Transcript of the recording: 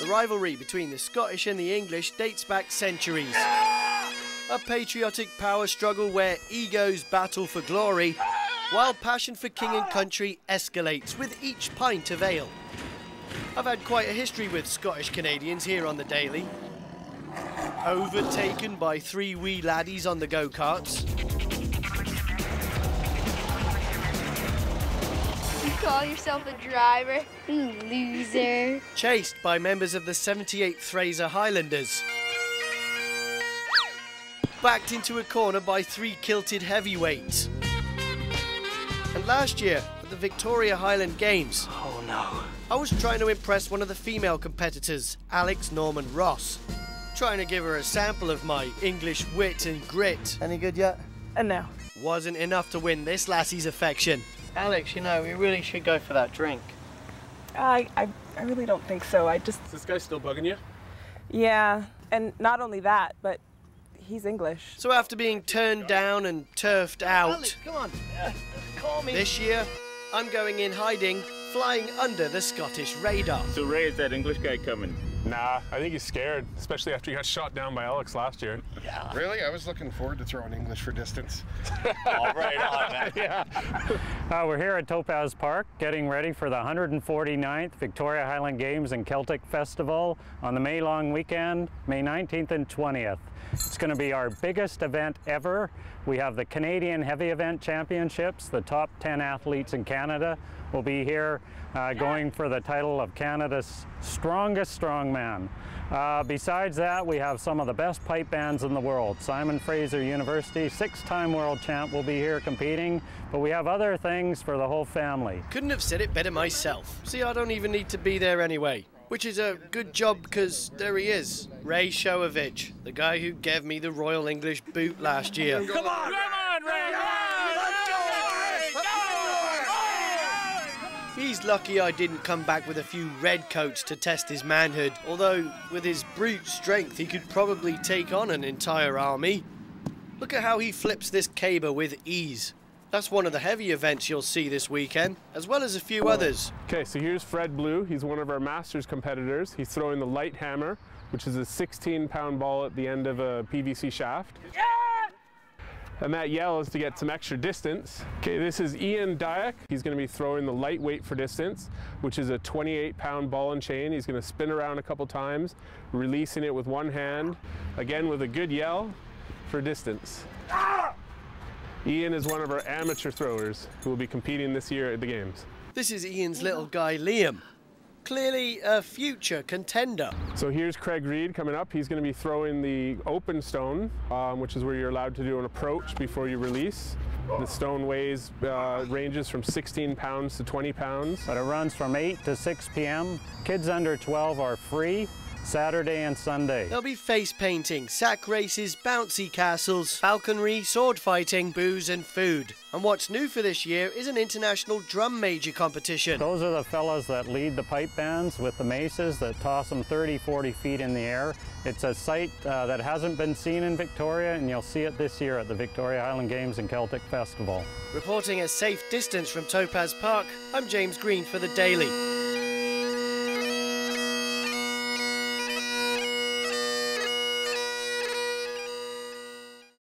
The rivalry between the Scottish and the English dates back centuries. A patriotic power struggle where egos battle for glory, while passion for king and country escalates with each pint of ale. I've had quite a history with Scottish Canadians here on the Daily. Overtaken by three wee laddies on the go-karts. You call yourself a driver? You loser. Chased by members of the 78th Fraser Highlanders. Backed into a corner by three kilted heavyweights. And last year, at the Victoria Highland Games, oh no, I was trying to impress one of the female competitors, Alex Norman Ross. Trying to give her a sample of my English wit and grit. any good yet? And no. Wasn't enough to win this lassie's affection. Alex, you know, we really should go for that drink. I really don't think so. Is this guy still bugging you? Yeah, and not only that, but he's English. So after being turned down and turfed out, Alex, come on, call me. this year, I'm going in hiding, flying under the Scottish radar. So Ray, is that English guy coming? Nah, I think he's scared, especially after he got shot down by Alex last year. Yeah. Really? I was looking forward to throwing English for distance. Oh, right on, man. Yeah. We're here at Topaz Park getting ready for the 149th Victoria Highland Games and Celtic Festival on the May long weekend, May 19th and 20th. It's going to be our biggest event ever. We have the Canadian Heavy Event Championships. The top 10 athletes in Canada will be here going for the title of Canada's strongest strongman. Besides that, we have some of the best pipe bands in the world. Simon Fraser University, 6-time world champ, will be here competing, but we have other things for the whole family. Couldn't have said it better myself. See, I don't even need to be there anyway. Which is a good job because there he is, Ray Shoevich, the guy who gave me the Royal English boot last year. Come on, Ray! He's lucky I didn't come back with a few redcoats to test his manhood, although with his brute strength he could probably take on an entire army. Look at how he flips this caber with ease. That's one of the heavy events you'll see this weekend, as well as a few others. Okay, so here's Fred Blue. He's one of our Masters competitors. He's throwing the light hammer, which is a 16-pound ball at the end of a PVC shaft. Yeah! And that yell is to get some extra distance. Okay, this is Ian Dyack. He's going to be throwing the lightweight for distance, which is a 28-pound ball and chain. He's going to spin around a couple times, releasing it with one hand, again with a good yell for distance. Ah! Ian is one of our amateur throwers who will be competing this year at the games. This is Ian's little guy, Liam. Clearly a future contender. So here's Craig Reed coming up. He's going to be throwing the open stone, which is where you're allowed to do an approach before you release. The stone weighs, ranges from 16 pounds to 20 pounds. But it runs from 8 to 6 p.m. Kids under 12 are free, Saturday and Sunday. There'll be face painting, sack races, bouncy castles, falconry, sword fighting, booze and food. And what's new for this year is an international drum major competition. Those are the fellas that lead the pipe bands with the maces that toss them 30, 40 feet in the air. It's a sight that hasn't been seen in Victoria, and you'll see it this year at the Victoria Highland Games and Celtic Festival. Reporting a safe distance from Topaz Park, I'm James Green for The Daily.